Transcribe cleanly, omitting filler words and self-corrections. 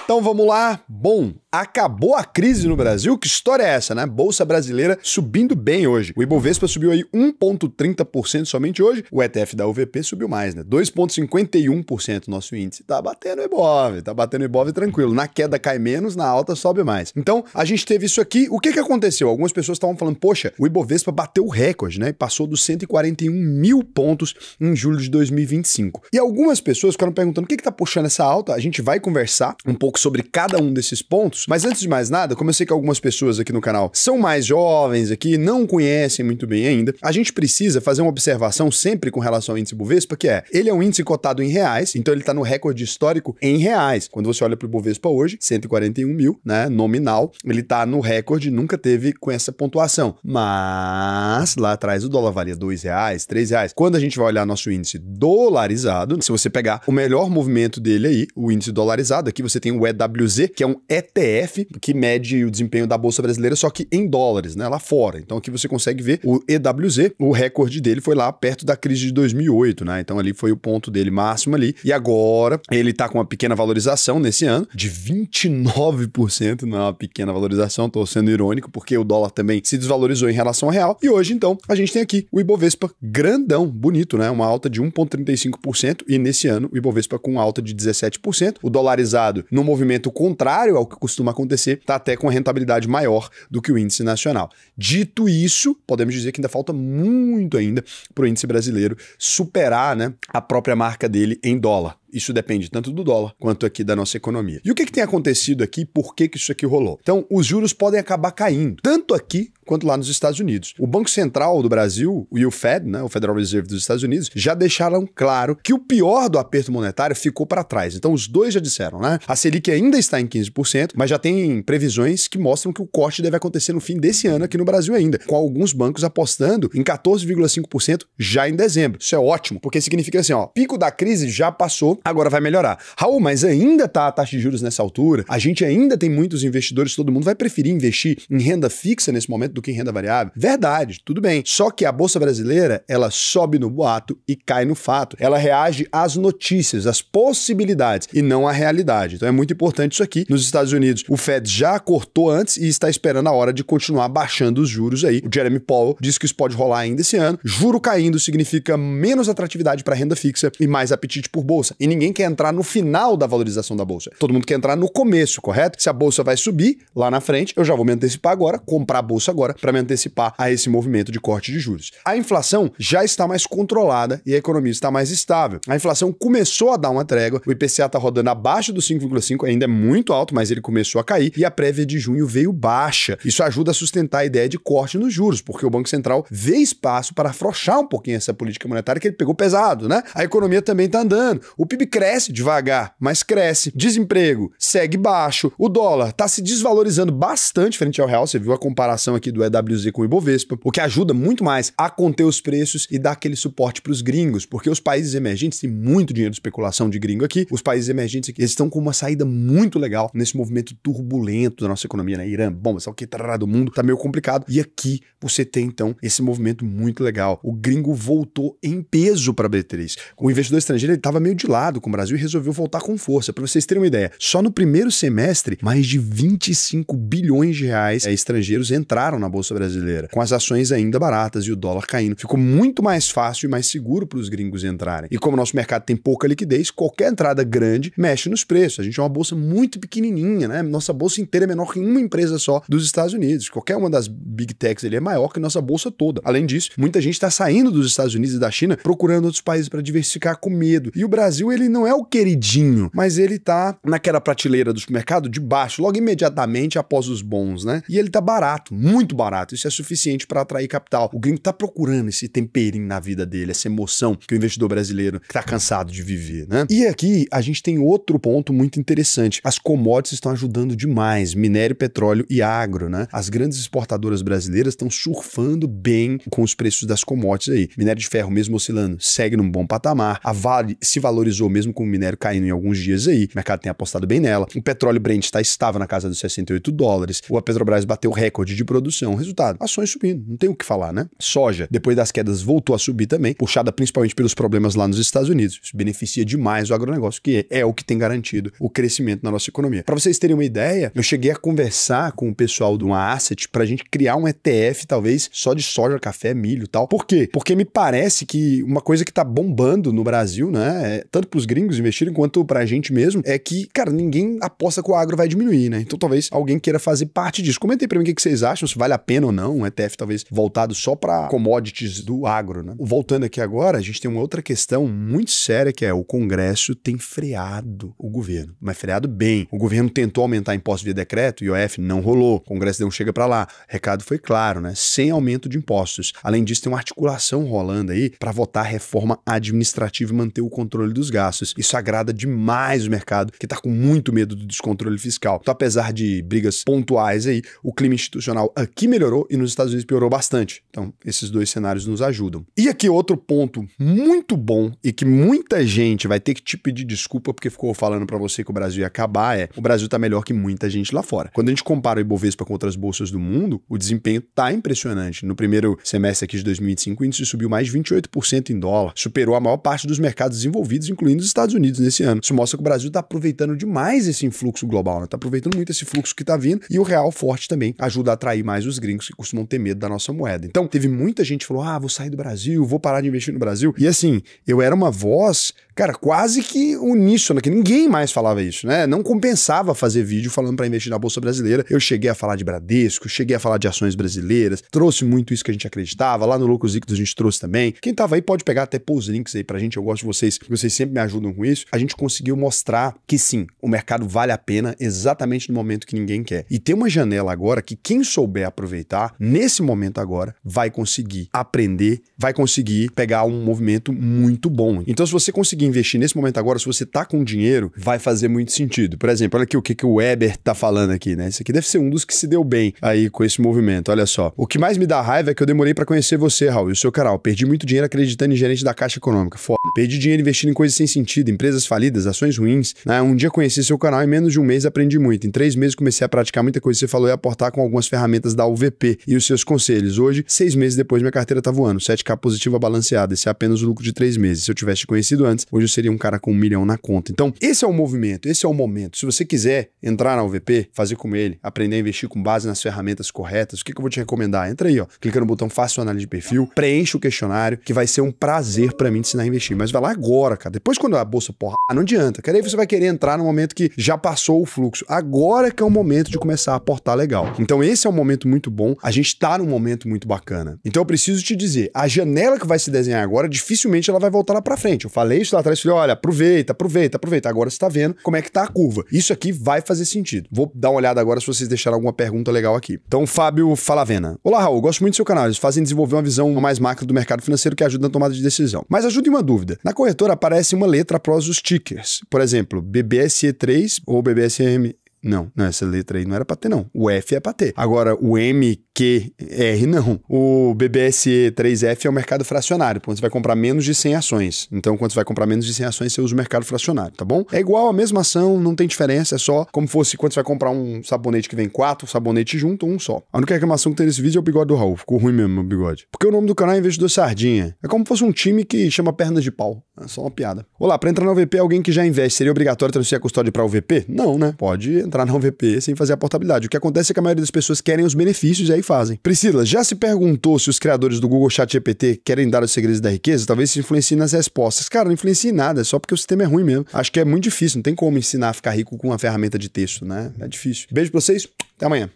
Então vamos lá. Bom, acabou a crise no Brasil? Que história é essa, né? Bolsa brasileira subindo bem hoje. O Ibovespa subiu aí 1,30% somente hoje. O ETF da UVP subiu mais, né? 2,51% nosso índice. Tá batendo o Ibov tranquilo. Na queda cai menos, na alta sobe mais. Então, a gente teve isso aqui. O que aconteceu? Algumas pessoas estavam falando, poxa, o Ibovespa bateu o recorde, né? E passou dos 141 mil pontos em julho de 2025. E algumas pessoas ficaram perguntando o que tá puxando essa alta. A gente vai conversar um pouco sobre cada um desses pontos, mas antes de mais nada, como eu sei que algumas pessoas aqui no canal são mais jovens aqui, não conhecem muito bem ainda, a gente precisa fazer uma observação sempre com relação ao índice Ibovespa, que ele é um índice cotado em reais, então ele tá no recorde histórico em reais. Quando você olha pro Ibovespa hoje, 141 mil, né, nominal, ele tá no recorde, nunca teve com essa pontuação. Mas lá atrás o dólar valia R$2, R$3. Quando a gente vai olhar nosso índice dolarizado, se você pegar o melhor movimento dele aí, o índice dolarizado, aqui você tem o EWZ, que é um ETF que mede o desempenho da Bolsa Brasileira, só que em dólares, né, lá fora. Então aqui você consegue ver o EWZ, o recorde dele foi lá perto da crise de 2008, né? Então ali foi o ponto dele máximo ali. E agora ele tá com uma pequena valorização nesse ano de 29%, não é uma pequena valorização, tô sendo irônico, porque o dólar também se desvalorizou em relação ao real. E hoje, então, a gente tem aqui o Ibovespa grandão, bonito, né? Uma alta de 1,35% e nesse ano o Ibovespa com alta de 17%. O dolarizado, no movimento contrário ao que costuma acontecer, tá até com a rentabilidade maior do que o índice nacional. Dito isso, podemos dizer que ainda falta muito ainda para o índice brasileiro superar, né, a própria marca dele em dólar. Isso depende tanto do dólar quanto aqui da nossa economia. E o que tem acontecido aqui? Por que isso aqui rolou? Então, os juros podem acabar caindo, tanto aqui quanto lá nos Estados Unidos. O Banco Central do Brasil e o Fed, né, o Federal Reserve dos Estados Unidos, já deixaram claro que o pior do aperto monetário ficou para trás. Então, os dois já disseram, né? A Selic ainda está em 15%, mas já tem previsões que mostram que o corte deve acontecer no fim desse ano aqui no Brasil ainda, com alguns bancos apostando em 14,5% já em dezembro. Isso é ótimo, porque significa assim, ó, pico da crise já passou, agora vai melhorar. Raul, mas ainda tá a taxa de juros nessa altura, a gente ainda tem muitos investidores, todo mundo vai preferir investir em renda fixa nesse momento do que em renda variável. Verdade, tudo bem. Só que a Bolsa Brasileira, ela sobe no boato e cai no fato. Ela reage às notícias, às possibilidades e não à realidade. Então é muito importante isso aqui. Nos Estados Unidos, o Fed já cortou antes e está esperando a hora de continuar baixando os juros aí. O Jeremy Powell disse que isso pode rolar ainda esse ano. Juro caindo significa menos atratividade para renda fixa e mais apetite por bolsa. E ninguém quer entrar no final da valorização da bolsa. Todo mundo quer entrar no começo, correto? Se a bolsa vai subir lá na frente, eu já vou me antecipar agora, comprar a bolsa agora para me antecipar a esse movimento de corte de juros. A inflação já está mais controlada e a economia está mais estável. A inflação começou a dar uma trégua, o IPCA está rodando abaixo do 5,5, ainda é muito alto, mas ele começou a cair e a prévia de junho veio baixa. Isso ajuda a sustentar a ideia de corte nos juros, porque o Banco Central vê espaço para afrouxar um pouquinho essa política monetária que ele pegou pesado, né? A economia também está andando. O PIB cresce devagar, mas cresce. Desemprego segue baixo. O dólar está se desvalorizando bastante frente ao real. Você viu a comparação aqui do EWZ com o Ibovespa, o que ajuda muito mais a conter os preços e dar aquele suporte para os gringos, porque os países emergentes têm muito dinheiro de especulação de gringo aqui. Os países emergentes aqui, eles estão com uma saída muito legal nesse movimento turbulento da nossa economia, né? Irã, bomba, sabe o que do mundo, tá meio complicado. E aqui você tem, então, esse movimento muito legal. O gringo voltou em peso para a B3. O investidor estrangeiro, ele estava meio de lado com o Brasil e resolveu voltar com força. Para vocês terem uma ideia, só no primeiro semestre, mais de 25 bilhões de reais estrangeiros entraram na Bolsa Brasileira, com as ações ainda baratas e o dólar caindo. Ficou muito mais fácil e mais seguro para os gringos entrarem. E como o nosso mercado tem pouca liquidez, qualquer entrada grande mexe nos preços. A gente é uma bolsa muito pequenininha, né? Nossa bolsa inteira é menor que uma empresa só dos Estados Unidos. Qualquer uma das big techs ali é maior que nossa bolsa toda. Além disso, muita gente está saindo dos Estados Unidos e da China procurando outros países para diversificar com medo. E o Brasil, ele não é o queridinho, mas ele tá naquela prateleira do supermercado de baixo, logo imediatamente após os bons, né? E ele tá barato, muito barato. Isso é suficiente para atrair capital. O gringo tá procurando esse temperinho na vida dele, essa emoção que o investidor brasileiro tá cansado de viver, né? E aqui a gente tem outro ponto muito interessante. As commodities estão ajudando demais, minério, petróleo e agro, né? As grandes exportadoras brasileiras estão surfando bem com os preços das commodities aí. Minério de ferro, mesmo oscilando, segue num bom patamar. A Vale se valorizou voltou, mesmo com o minério caindo em alguns dias aí. O mercado tem apostado bem nela. O petróleo Brent está estável na casa dos $68. A Petrobras bateu recorde de produção. Resultado, ações subindo. Não tem o que falar, né? Soja, depois das quedas, voltou a subir também, puxada principalmente pelos problemas lá nos Estados Unidos. Isso beneficia demais o agronegócio, que é o que tem garantido o crescimento na nossa economia. Para vocês terem uma ideia, eu cheguei a conversar com o pessoal de uma asset pra gente criar um ETF, talvez, só de soja, café, milho e tal. Por quê? Porque me parece que uma coisa que tá bombando no Brasil, né, tanto pros gringos investirem quanto pra gente mesmo, é que, cara, ninguém aposta que o agro vai diminuir, né? Então talvez alguém queira fazer parte disso. Comentem pra mim o que vocês acham, se vale a pena ou não, um ETF talvez voltado só pra commodities do agro, né? Voltando aqui agora, a gente tem uma outra questão muito séria, que é o Congresso tem freado o governo, mas freado bem. O governo tentou aumentar impostos via decreto, IOF não rolou, o Congresso deu um chega pra lá. O recado foi claro, né? Sem aumento de impostos. Além disso, tem uma articulação rolando aí pra votar a reforma administrativa e manter o controle dos gastos. Isso agrada demais o mercado, que tá com muito medo do descontrole fiscal. Então, apesar de brigas pontuais aí, o clima institucional aqui melhorou e nos Estados Unidos piorou bastante. Então, esses dois cenários nos ajudam. E aqui outro ponto muito bom e que muita gente vai ter que te pedir desculpa porque ficou falando pra você que o Brasil ia acabar, o Brasil tá melhor que muita gente lá fora. Quando a gente compara o Ibovespa com outras bolsas do mundo, o desempenho tá impressionante. No primeiro semestre aqui de 2025, o índice subiu mais de 28% em dólar, superou a maior parte dos mercados desenvolvidos, incluindo os Estados Unidos nesse ano. Isso mostra que o Brasil tá aproveitando demais esse influxo global, né? Tá aproveitando muito esse fluxo que tá vindo, e o real forte também ajuda a atrair mais os gringos que costumam ter medo da nossa moeda. Então, teve muita gente que falou, vou sair do Brasil, vou parar de investir no Brasil. E assim, eu era uma voz, cara, quase que uníssona, que ninguém mais falava isso, né? Não compensava fazer vídeo falando para investir na Bolsa Brasileira. Eu cheguei a falar de Bradesco, cheguei a falar de ações brasileiras, trouxe muito isso que a gente acreditava, lá no Loucos Líquidos a gente trouxe também. Quem tava aí pode pegar até pôr os links aí pra gente, eu gosto de vocês, vocês sempre me ajudam com isso. A gente conseguiu mostrar que sim, o mercado vale a pena exatamente no momento que ninguém quer. E tem uma janela agora que quem souber aproveitar, nesse momento agora, vai conseguir aprender, vai conseguir pegar um movimento muito bom. Então, se você conseguir investir nesse momento agora, se você tá com dinheiro, vai fazer muito sentido. Por exemplo, olha aqui o que o Weber tá falando aqui, né? Esse aqui deve ser um dos que se deu bem aí com esse movimento, olha só. O que mais me dá raiva é que eu demorei pra conhecer você, Raul, e o seu canal. Perdi muito dinheiro acreditando em gerente da Caixa Econômica. Foda. Perdi dinheiro investindo em coisas sem sentido, empresas falidas, ações ruins. Né? Um dia conheci seu canal e em menos de um mês aprendi muito. Em 3 meses comecei a praticar muita coisa que você falou e aportar com algumas ferramentas da UVP e os seus conselhos. Hoje, 6 meses depois, minha carteira tá voando. 7K positiva balanceada. Esse é apenas o lucro de 3 meses. Se eu tivesse te conhecido antes, hoje eu seria um cara com 1 milhão na conta. Então, esse é o movimento, esse é o momento. Se você quiser entrar na UVP, fazer como ele, aprender a investir com base nas ferramentas corretas, o que eu vou te recomendar? Entra aí, ó, clica no botão Faça sua análise de perfil, preencha o questionário, que vai ser um prazer pra mim te ensinar a investir. Mas vai lá agora, cara. Depois quando a bolsa não adianta. Cara, aí você vai querer entrar no momento que já passou o fluxo. Agora que é o momento de começar a aportar legal. Então esse é um momento muito bom. A gente tá num momento muito bacana. Então eu preciso te dizer, a janela que vai se desenhar agora, dificilmente ela vai voltar lá pra frente. Eu falei isso lá atrás, falei, olha, aproveita. Agora você tá vendo como é que tá a curva. Isso aqui vai fazer sentido. Vou dar uma olhada agora se vocês deixaram alguma pergunta legal aqui. Então, Fábio Falavena. Olá, Raul, gosto muito do seu canal. Eles fazem desenvolver uma visão mais macro do mercado financeiro que ajuda na tomada de decisão. Mas ajuda em uma dúvida. Na corretora aparece uma letra após os tickers. Por exemplo, BBSE3 ou BBSM... Não, essa letra aí não era pra ter, não. O F é pra ter. Agora, o MQR, não. O BBSE3F é o mercado fracionário, quando você vai comprar menos de 100 ações. Então, quando você vai comprar menos de 100 ações, você usa o mercado fracionário, tá bom? É igual a mesma ação, não tem diferença, é só como fosse quando você vai comprar um sabonete que vem 4 sabonetes junto, um só. A única reclamação que tem nesse vídeo é o bigode do Raul. Ficou ruim mesmo, meu bigode. Porque o nome do canal é Investidor Sardinha. É como se fosse um time que chama pernas de pau. É só uma piada. Olá, pra entrar na UVP, alguém que já investe, seria obrigatório transferir a custódia pra UVP? Não, né? Pode entrar na UVP sem fazer a portabilidade. O que acontece é que a maioria das pessoas querem os benefícios e aí fazem. Priscila, já se perguntou se os criadores do Google ChatGPT querem dar os segredos da riqueza? Talvez se influencie nas respostas. Cara, não influencia em nada, é só porque o sistema é ruim mesmo. Acho que é muito difícil, não tem como ensinar a ficar rico com uma ferramenta de texto, né? É difícil. Beijo pra vocês, até amanhã.